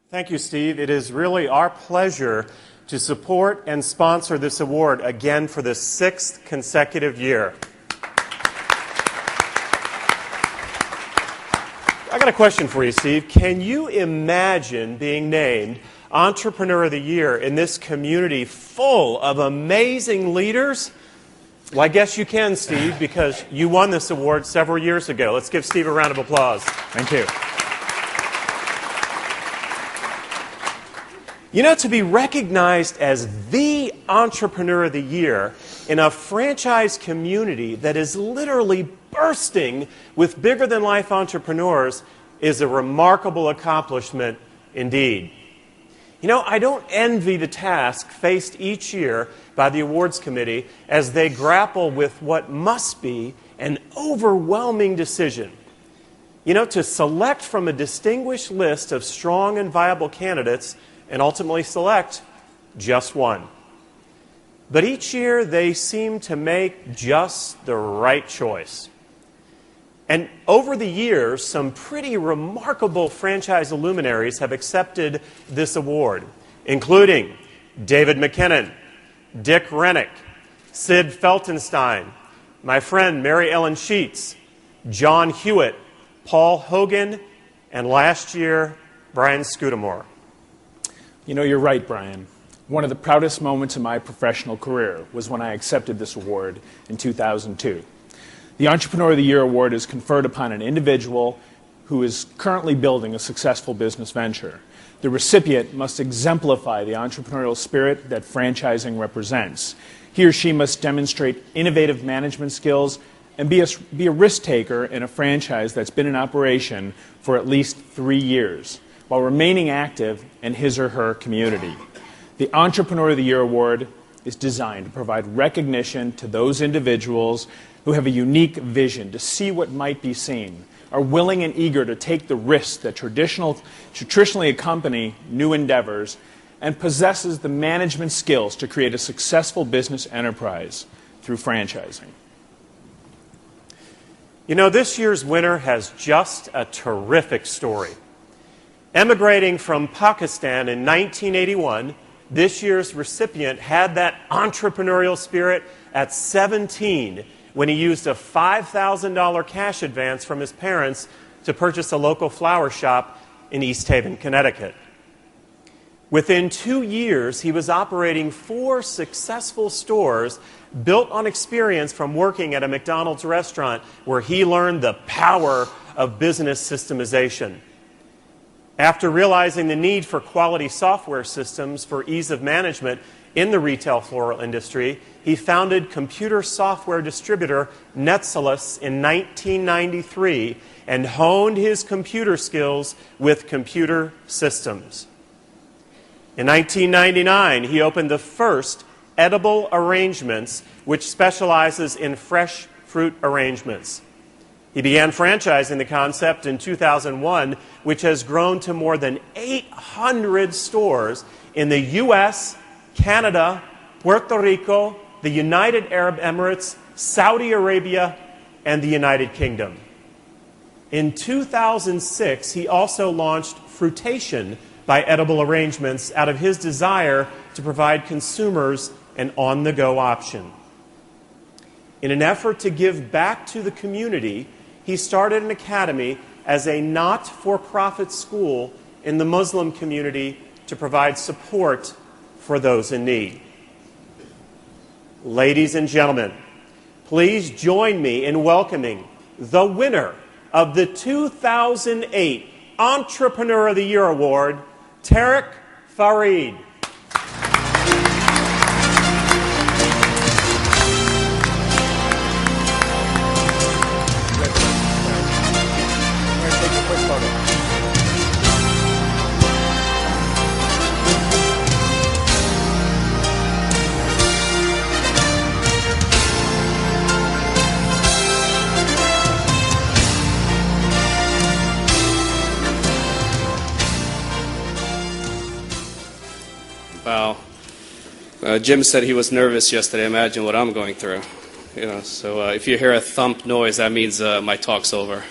Thank you, Steve. It is really our pleasure to support and sponsor this award again for the 6th consecutive year. I got a question for you, Steve. Can you imagine being named Entrepreneur of the Year in this community full of amazing leaders? Well, I guess you can, Steve, because you won this award several years ago. Let's give Steve a round of applause. Thank you. You know, to be recognized as the Entrepreneur of the Year in a franchise community that is literally bursting with bigger-than-life entrepreneurs is a remarkable accomplishment indeed. You know, I don't envy the task faced each year by the awards committee as they grapple with what must be an overwhelming decision. You know, to select from a distinguished list of strong and viable candidates and ultimately select just one. But each year they seem to make just the right choice. And over the years, some pretty remarkable franchise luminaries have accepted this award, including David McKinnon, Dick Rennick, Sid Feltenstein, my friend Mary Ellen Sheets, John Hewitt, Paul Hogan, and last year, Brian Scudamore. You know, you're right, Brian. One of the proudest moments in my professional career was when I accepted this award in 2002. The Entrepreneur of the Year award is conferred upon an individual who is currently building a successful business venture. The recipient must exemplify the entrepreneurial spirit that franchising represents. He or she must demonstrate innovative management skills and be a risk taker in a franchise that's been in operation for at least 3 years, while remaining active in his or her community. The Entrepreneur of the Year Award is designed to provide recognition to those individuals who have a unique vision to see what might be seen, are willing and eager to take the risks that traditionally accompany new endeavors, and possesses the management skills to create a successful business enterprise through franchising. You know, this year's winner has just a terrific story. Emigrating from Pakistan in 1981, this year's recipient had that entrepreneurial spirit at 17 when he used a $5,000 cash advance from his parents to purchase a local flower shop in East Haven, Connecticut. Within 2 years, he was operating 4 successful stores built on experience from working at a McDonald's restaurant where he learned the power of business systemization. After realizing the need for quality software systems for ease of management in the retail floral industry, he founded computer software distributor Netsalus in 1993 and honed his computer skills with computer systems. In 1999, he opened the first Edible Arrangements, which specializes in fresh fruit arrangements. He began franchising the concept in 2001, which has grown to more than 800 stores in the U.S., Canada, Puerto Rico, the United Arab Emirates, Saudi Arabia, and the United Kingdom. In 2006, he also launched Fruitation by Edible Arrangements out of his desire to provide consumers an on-the-go option. In an effort to give back to the community, he started an academy as a not-for-profit school in the Muslim community to provide support for those in need. Ladies and gentlemen, please join me in welcoming the winner of the 2008 Entrepreneur of the Year Award, Tariq Farid. Wow. Jim said he was nervous yesterday. Imagine what I'm going through. So if you hear a thump noise, that means my talk's over.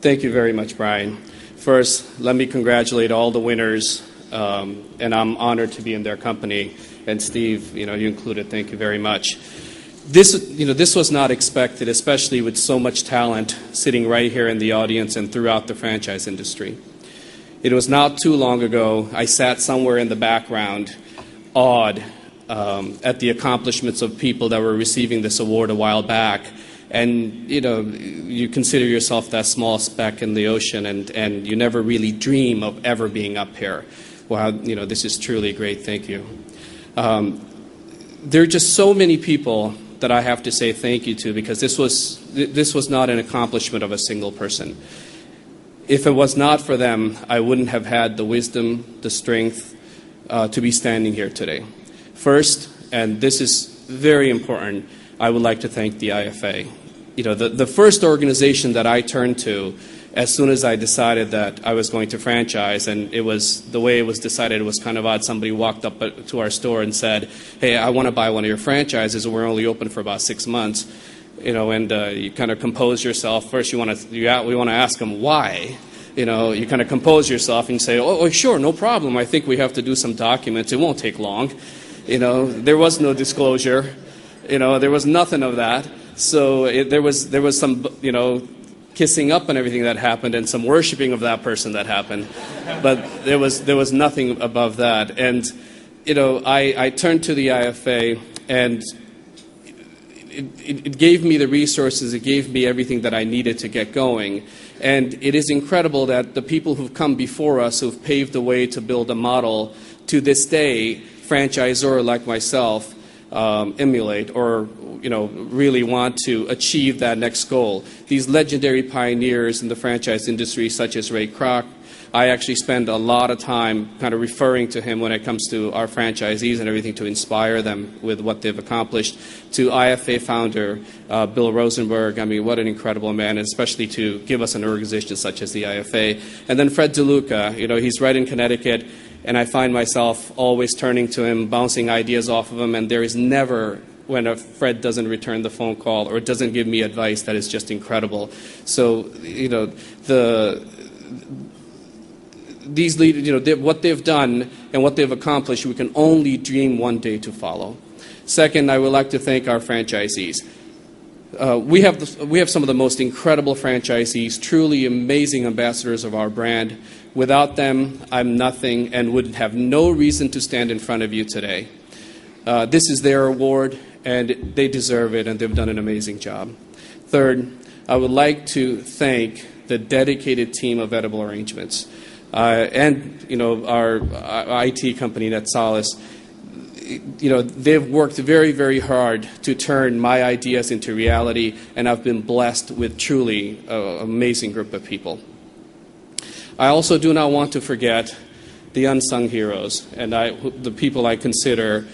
Thank you very much, Brian. First, let me congratulate all the winners, and I'm honored to be in their company. And Steve, you included, thank you very much. This was not expected, especially with so much talent sitting right here in the audience and throughout the franchise industry. It was not too long ago, I sat somewhere in the background, awed at the accomplishments of people that were receiving this award a while back. And, you consider yourself that small speck in the ocean, and you never really dream of ever being up here. Wow, this is truly great. Thank you. There are just so many people that I have to say thank you to, because this was not an accomplishment of a single person. If it was not for them, I wouldn't have had the wisdom, the strength to be standing here today. First, and this is very important, I would like to thank the IFA. The first organization that I turned to as soon as I decided that I was going to franchise, and it was the way it was decided, it was kind of odd. Somebody walked up to our store and said, "Hey, I want to buy one of your franchises, and we're only open for about 6 months." And you kind of compose yourself. First, we want to ask them why. You kind of compose yourself and say, "Oh, sure, no problem. I think we have to do some documents. It won't take long." There was no disclosure. There was nothing of that. So there was some, kissing up and everything that happened, and some worshiping of that person that happened. But there was nothing above that. And, I turned to the IFA, and it gave me the resources. It gave me everything that I needed to get going. And it is incredible that the people who've come before us, who've paved the way to build a model, to this day, franchisor like myself, emulate or really want to achieve that next goal. These legendary pioneers in the franchise industry, such as Ray Kroc, I actually spend a lot of time kind of referring to him when it comes to our franchisees and everything, to inspire them with what they've accomplished. To IFA founder Bill Rosenberg, I mean, what an incredible man, and especially to give us an organization such as the IFA. And then Fred DeLuca, he's right in Connecticut, and I find myself always turning to him, bouncing ideas off of him, and there is never when a Fred doesn't return the phone call or doesn't give me advice that is just incredible. So, these leaders, what they've done and what they've accomplished, we can only dream one day to follow. Second, I would like to thank our franchisees. We have some of the most incredible franchisees, truly amazing ambassadors of our brand. Without them, I'm nothing and would have no reason to stand in front of you today. This is their award, and they deserve it, and they've done an amazing job. Third, I would like to thank the dedicated team of Edible Arrangements and our IT company, NetSolace. They've worked very, very hard to turn my ideas into reality, and I've been blessed with truly an amazing group of people. I also do not want to forget the unsung heroes, and the people I consider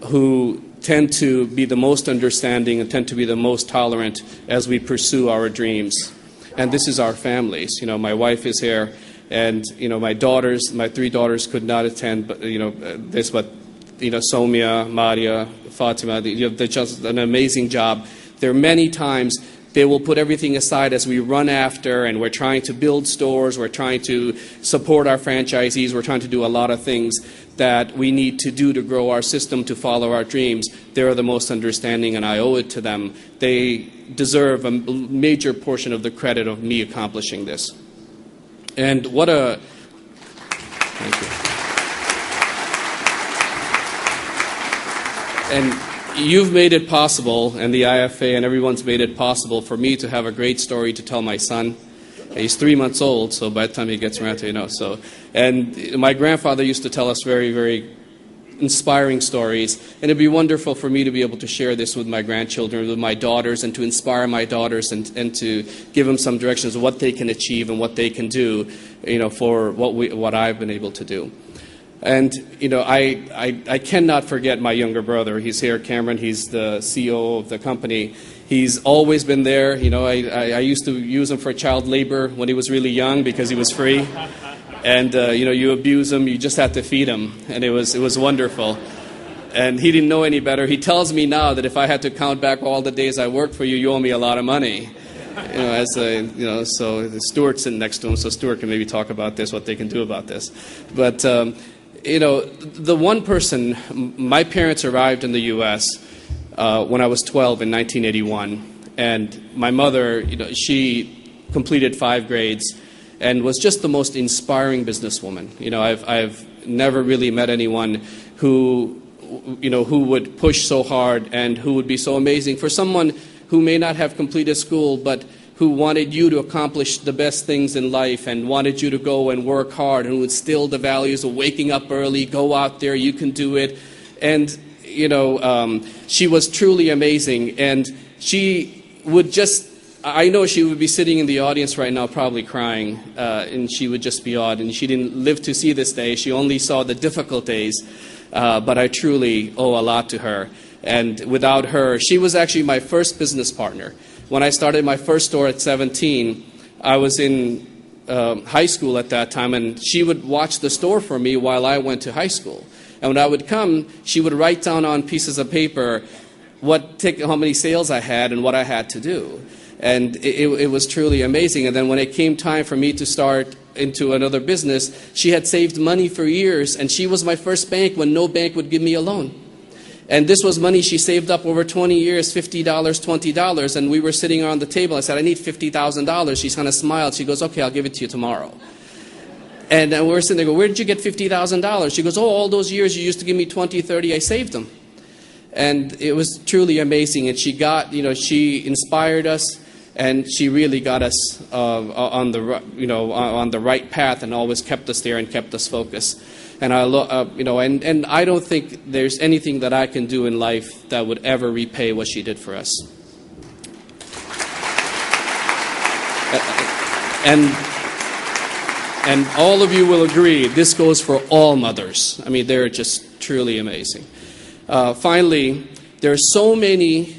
who tend to be the most understanding and tend to be the most tolerant as we pursue our dreams. And this is our families. My wife is here, and my 3 daughters could not attend, but Somia, Maria, Fatima, they're just an amazing job. There are many times they will put everything aside as we run after, and we're trying to build stores, we're trying to support our franchisees, we're trying to do a lot of things that we need to do to grow our system, to follow our dreams. They're the most understanding, and I owe it to them. They deserve a major portion of the credit of me accomplishing this. And thank you. And you've made it possible, and the IFA and everyone's made it possible for me to have a great story to tell my son. He's 3 months old, so by the time he gets around to, And my grandfather used to tell us very, very inspiring stories, and it'd be wonderful for me to be able to share this with my grandchildren, with my daughters, and to inspire my daughters and to give them some directions of what they can achieve and what they can do, for what I've been able to do. And, I cannot forget my younger brother. He's here, Cameron. He's the CEO of the company. He's always been there. I used to use him for child labor when he was really young because he was free. And, you abuse him, you just have to feed him. And it was wonderful. And he didn't know any better. He tells me now that if I had to count back all the days I worked for you, you owe me a lot of money. as a, so Stuart's sitting next to him, so Stuart can maybe talk about this, what they can do about this. But, the one person, my parents arrived in the U.S. When I was 12 in 1981, and my mother, she completed 5 grades and was just the most inspiring businesswoman. I've never really met anyone who would push so hard and who would be so amazing. For someone who may not have completed school, but who wanted you to accomplish the best things in life and wanted you to go and work hard and would instill the values of waking up early, go out there, you can do it. And, she was truly amazing. And she would I know she would be sitting in the audience right now probably crying, and she would just be awed. And she didn't live to see this day. She only saw the difficult days. But I truly owe a lot to her. And without her, she was actually my first business partner. When I started my first store at 17, I was in high school at that time, and she would watch the store for me while I went to high school. And when I would come, she would write down on pieces of paper how many sales I had and what I had to do. And it was truly amazing. And then when it came time for me to start into another business, she had saved money for years, and she was my first bank when no bank would give me a loan. And this was money she saved up over 20 years, $50, $20, and we were sitting around the table. I said, I need $50,000. She kind of smiled. She goes, okay, I'll give it to you tomorrow. And we were sitting there, where did you get $50,000? She goes, all those years you used to give me 20, 30, I saved them. And it was truly amazing. And she inspired us, and she really got us on the right path, and always kept us there and kept us focused. And and I don't think there's anything that I can do in life that would ever repay what she did for us. And all of you will agree, this goes for all mothers. I mean, they're just truly amazing. Finally, there are so many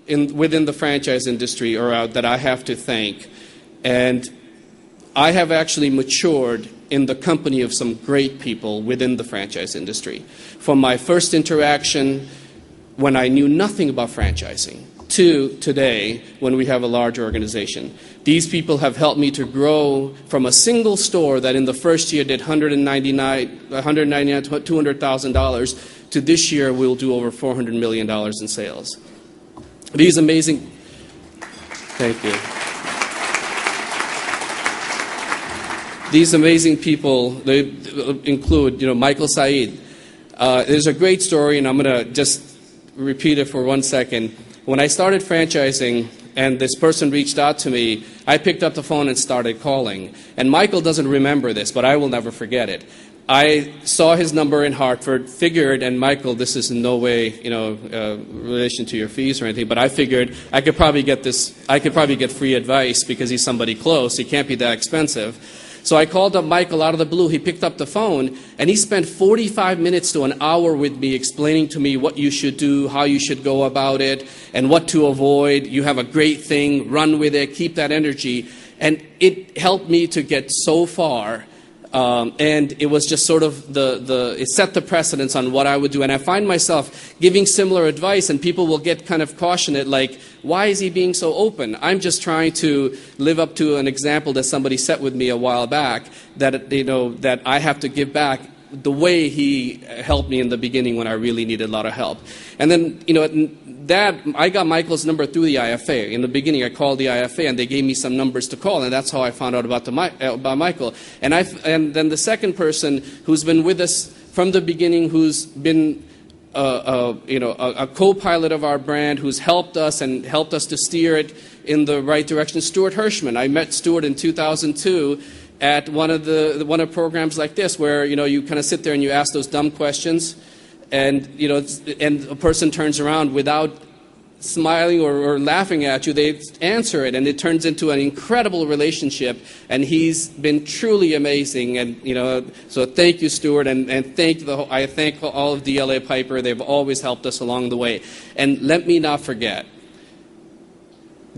within the franchise industry that I have to thank. And I have actually matured in the company of some great people within the franchise industry. From my first interaction when I knew nothing about franchising to today when we have a large organization. These people have helped me to grow from a single store that in the first year did $200,000 to this year we'll do over $400 million in sales. These amazing, thank you. These amazing people, they include, Michael Said. There's a great story, and I'm going to just repeat it for 1 second. When I started franchising and this person reached out to me, I picked up the phone and started calling. And Michael doesn't remember this, but I will never forget it. I saw his number in Hartford, figured, and Michael, this is in no way, relation to your fees or anything, but I figured I could probably get free advice because he's somebody close. He can't be that expensive. So I called up Michael out of the blue. He picked up the phone, and he spent 45 minutes to an hour with me explaining to me what you should do, how you should go about it, and what to avoid. You have a great thing. Run with it. Keep that energy. And it helped me to get so far. And it was just sort of it set the precedence on what I would do. And I find myself giving similar advice, and people will get kind of cautioned, like, why is he being so open? I'm just trying to live up to an example that somebody set with me a while back, that, that I have to give back the way he helped me in the beginning when I really needed a lot of help. And then, I got Michael's number through the IFA. In the beginning, I called the IFA, and they gave me some numbers to call, and that's how I found out about Michael. And then the second person who's been with us from the beginning, who's been a co-pilot of our brand, who's helped us to steer it in the right direction, Stuart Hirschman. I met Stuart in 2002 at one of programs like this, where you kind of sit there and you ask those dumb questions. And and a person turns around without smiling or laughing at you. They answer it, and it turns into an incredible relationship. And he's been truly amazing. And so thank you, Stuart, and I thank all of DLA Piper. They've always helped us along the way. And let me not forget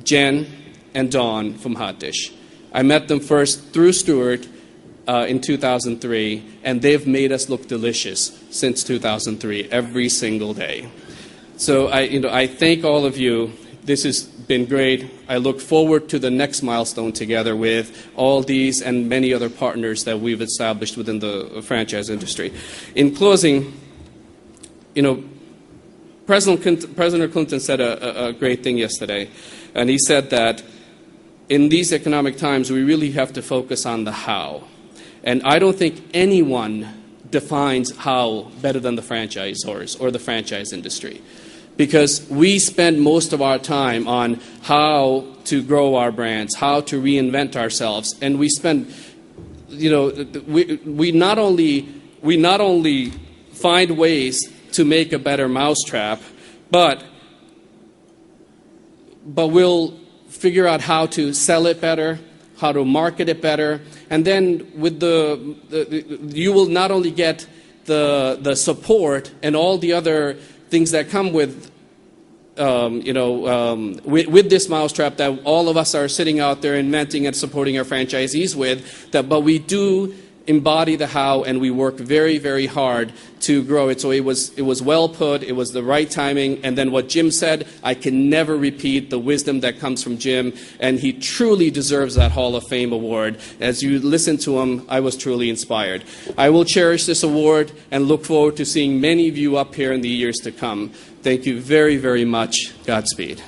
Jen and Dawn from Hot Dish. I met them first through Stuart. In 2003, and they've made us look delicious since 2003, every single day. So I thank all of you. This has been great. I look forward to the next milestone together with all these and many other partners that we've established within the franchise industry. In closing, President Clinton said a great thing yesterday, and he said that in these economic times, we really have to focus on the how. And I don't think anyone defines how better than the franchisors or the franchise industry. Because we spend most of our time on how to grow our brands, how to reinvent ourselves, and we spend, we not only find ways to make a better mousetrap, but we'll figure out how to sell it better, how to market it better, and then with you will not only get the support and all the other things that come with with this mousetrap that all of us are sitting out there inventing and supporting our franchisees with, but we do embody the how, and we work very, very hard to grow it. So it was well put, it was the right timing, and then what Jim said, I can never repeat the wisdom that comes from Jim, and he truly deserves that Hall of Fame award. As you listen to him, I was truly inspired. I will cherish this award and look forward to seeing many of you up here in the years to come. Thank you very, very much. Godspeed.